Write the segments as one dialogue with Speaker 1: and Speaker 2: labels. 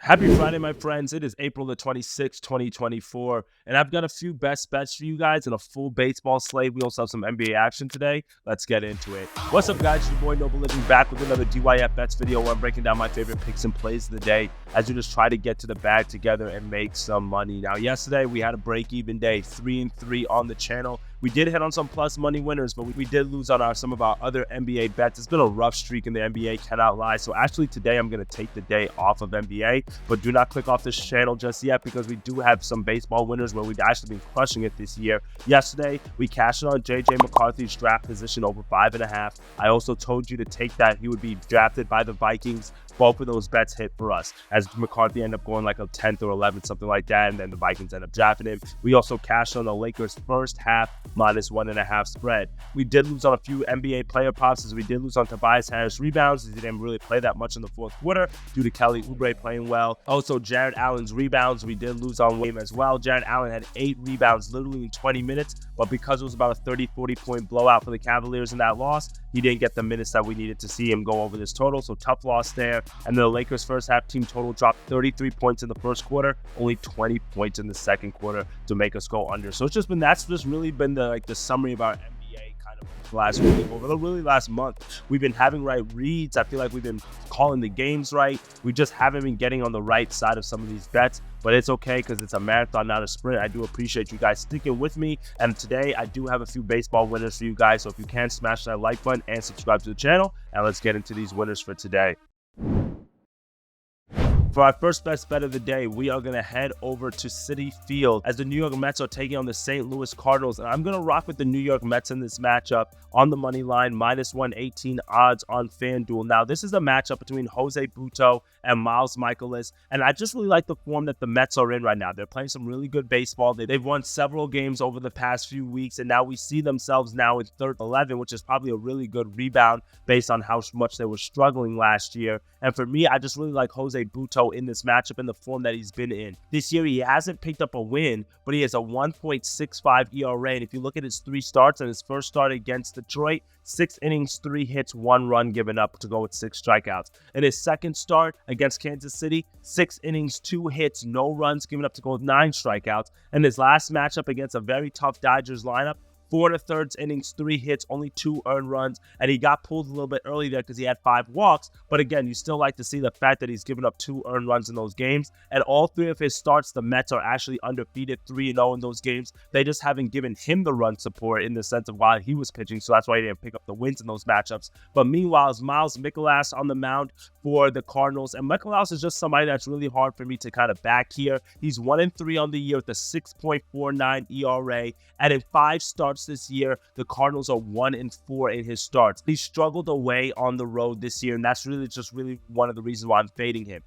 Speaker 1: Happy Friday, my friends. It is April the 26th, 2024, and I've got a few best bets for you guys and a full baseball slate. We also have some NBA action today. Let's get into it. What's up, guys? Your boy Noble Living back with another DYF Bets video where I'm breaking down my favorite picks and plays of the day as we just try to get to the bag together and make some money. Now, yesterday we had a break-even day, 3-3 on the channel. We did hit on some plus money winners, but we did lose on some of our other NBA bets. It's been a rough streak in the NBA, cannot lie. So actually today I'm going to take the day off of NBA, but do not click off this channel just yet because we do have some baseball winners where we've actually been crushing it this year. Yesterday, we cashed in on J.J. McCarthy's draft position over 5.5. I also told you to take that he would be drafted by the Vikings. Both of those bets hit for us as McCarthy ended up going like a 10th or 11th, something like that, and then the Vikings end up drafting him. We also cashed on the Lakers first half -1.5 spread. We did lose on a few NBA player props as we did lose on Tobias Harris rebounds. He didn't really play that much in the fourth quarter due to Kelly Oubre playing well. Also, Jared Allen's rebounds, we did lose on game as well. Jared Allen had 8 rebounds literally in 20 minutes, but because it was about a 30-40 point blowout for the Cavaliers in that loss, he didn't get the minutes that we needed to see him go over this total, so tough loss there. And the Lakers first half team total dropped 33 points in the first quarter, only 20 points in the second quarter to make us go under. So that's just really been the summary of our NBA kind of last week, over the really last month. We've been having right reads. I feel like we've been calling the games right. We just haven't been getting on the right side of some of these bets, but it's okay because it's a marathon, not a sprint. I do appreciate you guys sticking with me, and today I do have a few baseball winners for you guys, so if you can, smash that like button and subscribe to the channel, and let's get into these winners for today. For our first best bet of the day, we are going to head over to Citi Field as the New York Mets are taking on the St. Louis Cardinals. And I'm going to rock with the New York Mets in this matchup on the money line, -118 odds on FanDuel. Now, this is a matchup between Jose Butto and Miles Mikolas, and I just really like the form that the Mets are in right now. They're playing some really good baseball. They've won several games over the past few weeks, and now we see themselves now in 3rd-11, which is probably a really good rebound based on how much they were struggling last year. And for me, I just really like Jose Butto in this matchup in the form that he's been in. This year, he hasn't picked up a win, but he has a 1.65 ERA. And if you look at his 3 starts and his first start against Detroit, 6 innings, 3 hits, 1 run given up to go with 6 strikeouts. In his second start against Kansas City, 6 innings, 2 hits, no runs given up to go with 9 strikeouts. And his last matchup against a very tough Dodgers lineup, 4 1/3 innings, 3 hits, only 2 earned runs, and he got pulled a little bit early there because he had 5 walks. But again, you still like to see the fact that he's given up 2 earned runs in those games. And all 3 of his starts, the Mets are actually undefeated, 3-0 in those games. They just haven't given him the run support in the sense of while he was pitching, so that's why he didn't pick up the wins in those matchups. But meanwhile, it's Miles Mikolas on the mound for the Cardinals, and Mikolas is just somebody that's really hard for me to kind of back here. He's 1-3 on the year with a 6.49 ERA, and in 5 starts this year, the Cardinals are 1-4 in his starts. He struggled away on the road this year, and that's really one of the reasons why I'm fading him.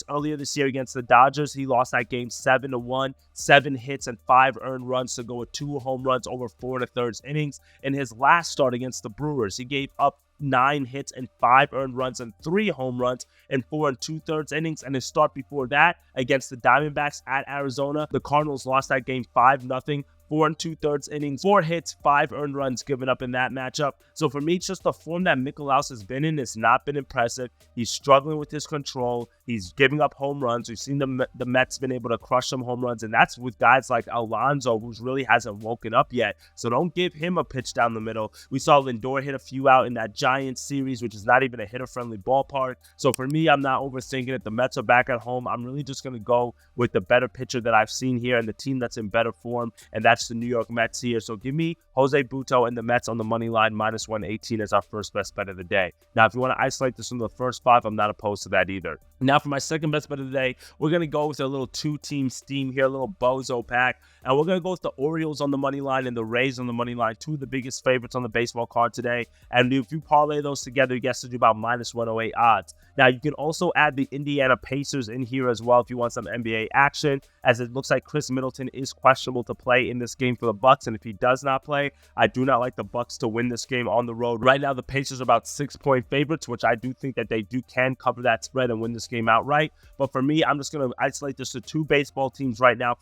Speaker 1: Earlier this year against the Dodgers, he lost that game 7-1, 7 hits and 5 earned runs to go with 2 home runs over 4 1/3 innings. In his last start against the Brewers, he gave up 9 hits and 5 earned runs and 3 home runs in 4 2/3 innings. And his start before that against the Diamondbacks at Arizona, the Cardinals lost that game 5-0. 4 2/3 innings, 4 hits, 5 earned runs given up in that matchup. So for me, it's just the form that Mikolas has been in. It's not been impressive. He's struggling with his control. He's giving up home runs. We've seen the Mets been able to crush some home runs, and that's with guys like Alonso, who really hasn't woken up yet. So don't give him a pitch down the middle. We saw Lindor hit a few out in that Giants series, which is not even a hitter-friendly ballpark. So for me, I'm not overthinking it. The Mets are back at home. I'm really just going to go with the better pitcher that I've seen here and the team that's in better form, and that's the New York Mets here. So give me Jose Butto and the Mets on the money line, -118 as our first best bet of the day. Now, if you want to isolate this from the first 5, I'm not opposed to that either. Now, for my second best bet of the day, we're going to go with a little 2-team steam here, a little bozo pack. And we're going to go with the Orioles on the money line and the Rays on the money line, 2 of the biggest favorites on the baseball card today. And if you parlay those together, you get to do about -108 odds. Now, you can also add the Indiana Pacers in here as well if you want some NBA action, as it looks like Chris Middleton is questionable to play in this game for the Bucks. And if he does not play, I do not like the Bucks to win this game on the road. Right now, the Pacers are about 6-point favorites, which I do think that they can cover that spread and win this game outright. But for me, I'm just going to isolate this to 2 baseball teams right now.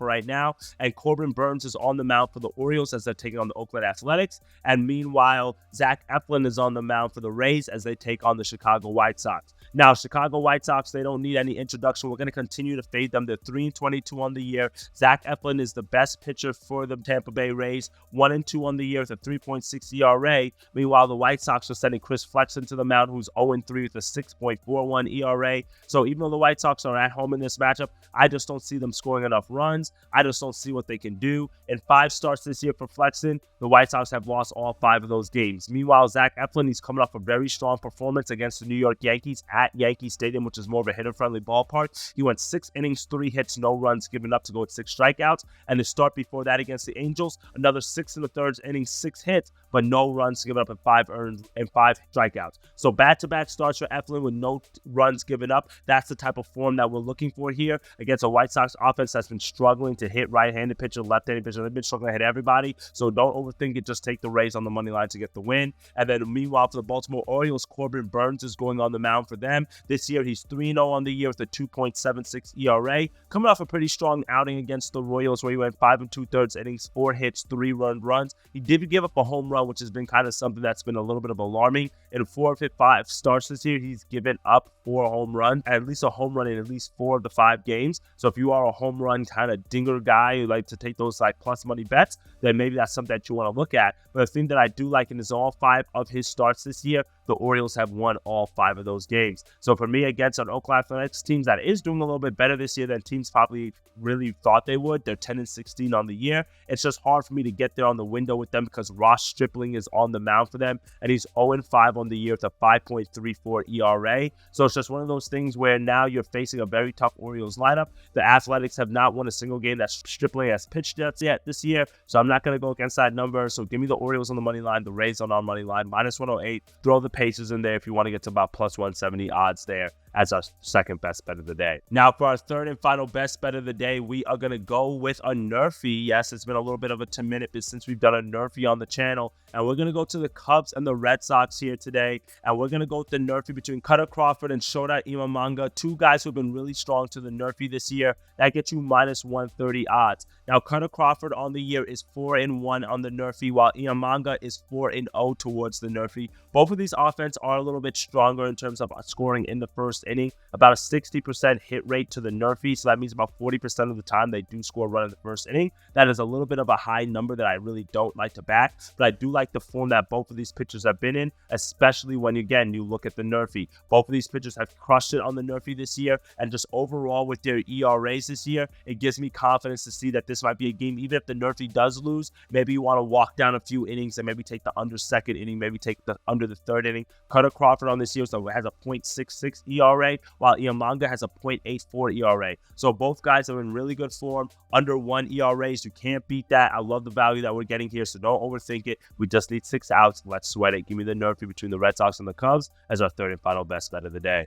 Speaker 1: And Corbin Burns is on the mound for the Orioles as they're taking on the Oakland Athletics. And meanwhile, Zach Eflin is on the mound for the Rays as they take on the Chicago White Sox. Now, Chicago White Sox, they don't need any introduction. We're going to continue to fade them. They're 3-22 on the year. Zach Eflin is the best pitcher for the Tampa Bay Rays, 1-2 on the year with a 3.6 ERA. Meanwhile, the White Sox are sending Chris Flexen to the mound, who's 0-3 with a 6.41 ERA. So even though the White Sox are at home in this matchup, I just don't see them scoring enough runs. I just don't see what they can do. In 5 starts this year for Flexen, the White Sox have lost all 5 of those games. Meanwhile, Zach Eflin, he's coming off a very strong performance against the New York Yankees at Yankee Stadium, which is more of a hitter-friendly ballpark. He went 6 innings, 3 hits, no runs given up to go with 6 strikeouts. And the start before that against the Angels, another 6 1/3 innings, 6 hits, but no runs given up and 5 earned and 5 strikeouts. So back-to-back starts for Eflin with no runs given up. That's the type of form that we're looking for here against a White Sox offense that's been struggling to hit right-handed pitcher, left-handed pitcher. They've been struggling to hit everybody. So don't overthink it. Just take the Rays on the money line to get the win. And then meanwhile, for the Baltimore Orioles, Corbin Burnes is going on the mound for them. This year, he's 3-0 on the year with a 2.76 ERA. Coming off a pretty strong outing against the Royals where he went 5 2/3 innings, 4 hits, 3 runs. He did give up a home run, which has been kind of something that's been a little bit of alarming. In 4 of his 5 starts this year, he's given up 4 home runs, at least a home run in at least 4 of the 5 games. So if you are a home run kind of dinger guy who like to take those like plus money bets, then maybe that's something that you want to look at. But the thing that I do like is all 5 of his starts this year, the Orioles have won all 5 of those games. So for me, against an Oakland Athletics team that is doing a little bit better this year than teams probably really thought they would, they're 10-16 on the year. It's just hard for me to get there on the window with them because Ross Stripling is on the mound for them, and he's 0-5 on the year with a 5.34 ERA. So it's just one of those things where now you're facing a very tough Orioles lineup. The Athletics have not won a single game that Stripling has pitched yet this year, so I'm not going to go against that number. So give me the Orioles on the money line, the Rays on our money line, -108. Throw the Pacers in there if you want to get to about +170 odds there as our second best bet of the day. Now for our third and final best bet of the day, we are going to go with a Nerfy. Yes, it's been a little bit of a 10-minute since we've done a Nerfy on the channel, and we're going to go to the Cubs and the Red Sox here today, and we're going to go with the Nerfy between Cutter Crawford and Shota Imamanga, 2 guys who have been really strong to the Nerfy this year. That gets you -130 odds. Now Cutter Crawford on the year is 4-1 on the Nerfy, while Imamanga is 4-0 towards the Nerfy. Both of these offenses are a little bit stronger in terms of scoring in the first inning, about a 60% hit rate to the Nerfy, so that means about 40% of the time they do score a run in the first inning. That is a little bit of a high number that I really don't like to back, but I do like the form that both of these pitchers have been in, especially when, again, you look at the Nerfy. Both of these pitchers have crushed it on the Nerfy this year, and just overall with their ERAs this year, it gives me confidence to see that this might be a game, even if the Nerfy does lose, maybe you want to walk down a few innings and maybe take the under second inning, maybe take the under the third inning. Cutter Crawford on this year so has a 0.66 ERA, while Imamanga has a 0.84 ERA. So both guys are in really good form, under 1 ERAs. You can't beat that. I love the value that we're getting here, so don't overthink it. We just need 6 outs. Let's sweat it. Give me the Nerfy between the Red Sox and the Cubs as our third and final best bet of the day.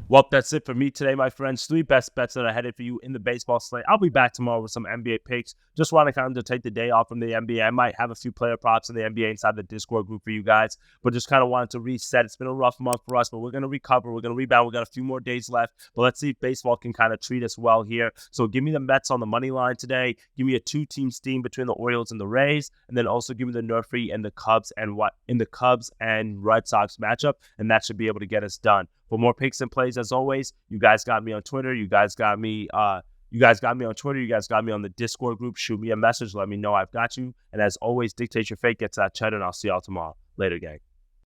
Speaker 1: Well, that's it for me today, my friends. 3 best bets that are headed for you in the baseball slate. I'll be back tomorrow with some NBA picks. Just want to kind of take the day off from the NBA. I might have a few player props in the NBA inside the Discord group for you guys, but just kind of wanted to reset. It's been a rough month for us, but we're going to recover. We're going to rebound. We got a few more days left, but let's see if baseball can kind of treat us well here. So give me the Mets on the money line today. Give me a 2-team steam between the Orioles and the Rays, and then also give me the Nerfy and the Cubs and Red Sox matchup, and that should be able to get us done. For more picks and plays, as always, you guys got me on Twitter. You guys got me on Twitter. You guys got me on the Discord group. Shoot me a message. Let me know I've got you. And as always, dictate your fate. Get to that cheddar, and I'll see y'all tomorrow. Later, gang.